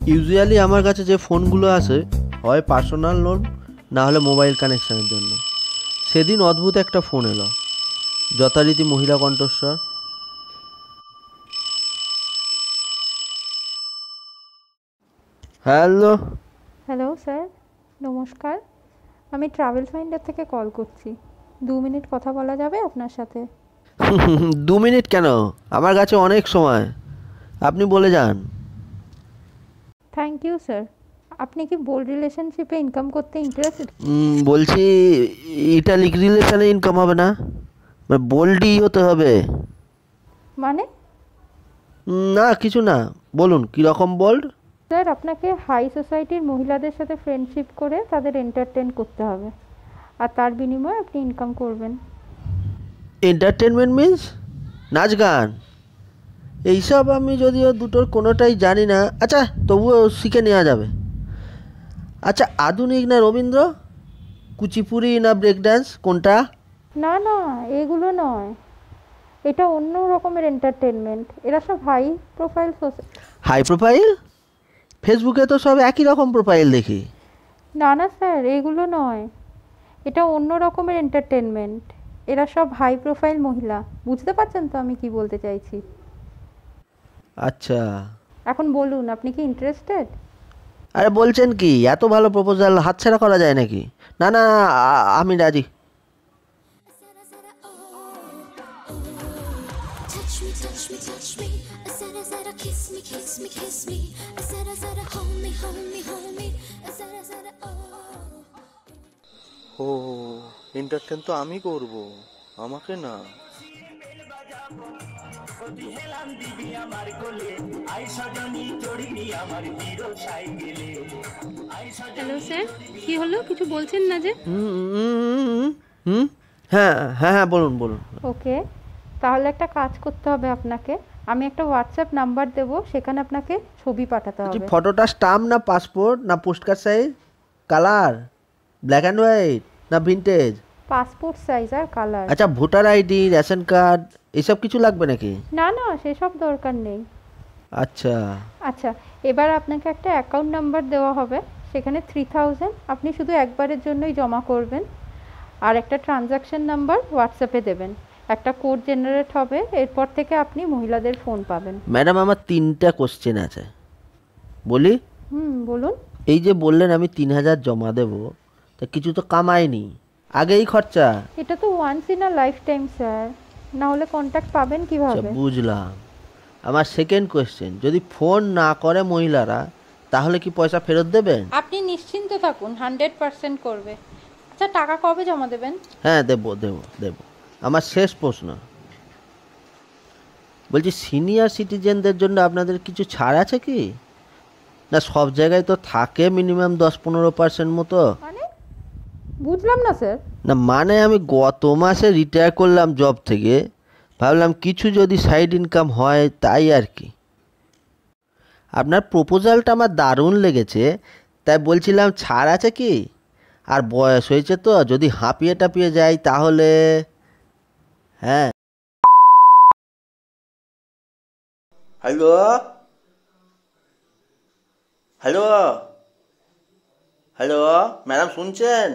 Usually আমার কাছে যে ফোনগুলো আসে হয় পার্সোনাল লোন না হলে মোবাইল কানেকশানের জন্য। সেদিন অদ্ভুত একটা ফোন এলো, যথারীতি মহিলা কণ্ঠস্বর। হ্যালো। হ্যালো স্যার, নমস্কার। আমি ট্রাভেল ফাইন্ডার থেকে কল করছি। 2 মিনিট কথা বলা যাবে আপনার সাথে? 2 মিনিট কেন, আমার কাছে অনেক সময়, আপনি বলে যান। Thank you sir. আপনি কি বোল্ড রিলেশনশিপে ইনকাম করতে ইন্টারেস্টেড? বলছি ইটালিক রিলেশনে ইনকাম হবে না, বোল্ডই হতে হবে। মানে? না কিছু না, বলুন কীরকম বোল্ড। স্যার, আপনাকে হাই সোসাইটির মহিলাদের সাথে ফ্রেন্ডশিপ করে তাদের এন্টারটেন করতে হবে, আর তার বিনিময়ে আপনি ইনকাম করবেন। এন্টারটেনমেন্ট মিন্স নাচ গান এইসব? আমি যদিও দুটোর কোনোটাই জানি না, আচ্ছা তবুও শিখে নেওয়া যাবে। আচ্ছা, আধুনিক না রবীন্দ্র, কুচিপুড়ি না ব্রেক ডান্স, কোনটা? না না, এগুলো নয়। এটা অন্য রকমের এন্টারটেনমেন্ট। এরা সব হাই প্রোফাইল। High profile? ফেসবুকে তো সব একই রকম প্রোফাইল দেখি। না না স্যার, এগুলো নয়। এটা অন্য রকমের এন্টারটেনমেন্ট। এরা সব হাই প্রোফাইল মহিলা। বুঝতে পারছেন তো আমি কি বলতে চাইছি? আচ্ছা। এখন বলুন, আপনি কি ইন্টারেস্টেড? আরে বলছেন কি, এত ভালো প্রপোজাল হাতছাড়া করা যায় নাকি? না না, আমি রাজি। ও, এন্টারটেন তো আমি করব, আমাকে না। হ্যালো স্যার, কি হলো, কিছু বলছেন না যে? হুম, হ্যাঁ হ্যাঁ হ্যাঁ, বলুন বলুন। ওকে, তাহলে একটা কাজ করতে হবে আপনাকে। আমি একটা হোয়াটসঅ্যাপ নাম্বার দেবো, সেখানে আপনাকে ছবি পাঠাতে হবে। ফটোটা স্টাম্প না পাসপোর্ট না postcard size, colour, black and white না ভিনটেজ? পাসপোর্ট সাইজ আর কালার। আচ্ছা, ভোটার আইডি, রেশন কার্ড এসব কিছু লাগবে নাকি? না না, সেসব দরকার নেই। আচ্ছা। আচ্ছা, এবার আপনাকে একটা অ্যাকাউন্ট নাম্বার দেওয়া হবে, সেখানে 3000 আপনি শুধু একবারের জন্যই জমা করবেন। আর একটা ট্রানজ্যাকশন নাম্বার হোয়াটসঅ্যাপে দেবেন। একটা কোড জেনারেট হবে, এরপর থেকে আপনি মহিলাদের ফোন পাবেন। ম্যাডাম, আমার 3টা কোশ্চেন আছে, বলি? বলুন। এই যে বললেন আমি 3000 জমা দেব, তা কিছু তো কামাইনি, আগেই খরচা। এটা তো once in a lifetime sir, না হলে কন্ট্যাক্ট পাবেন আচ্ছা, কিভাবে? বুঝলাম। আমার সেকেন্ড কোশ্চেন, যদি ফোন না করে মহিলারা, তাহলে কি পয়সা ফেরত দেবেন? আপনি নিশ্চিন্ত থাকুন, 100% করবে। আচ্ছা, টাকা কবে জমা দেবেন? হ্যাঁ, দেব দেব দেব। আমার শেষ প্রশ্ন, বলছি সিনিয়র সিটিজেনদের জন্য আপনাদের কিছু ছাড় আছে কি? না সব জায়গায় তো থাকে মিনিমাম 10-15% মতো। মানে বুঝলাম না স্যার। না মানে আমি গত মাসে রিটায়ার করলাম জব থেকে, ভাবলাম কিছু যদি সাইড ইনকাম হয় তাই আর কি। আপনার প্রপোজালটা আমার দারুণ লেগেছে, তাই বলছিলাম ছাড় আছে কি? আর বয়স হয়েছে তো, যদি হাঁপিয়ে টাপিয়ে যাই তাহলে। হ্যাঁ। হ্যালো হ্যালো হ্যালো, ম্যাডাম শুনছেন?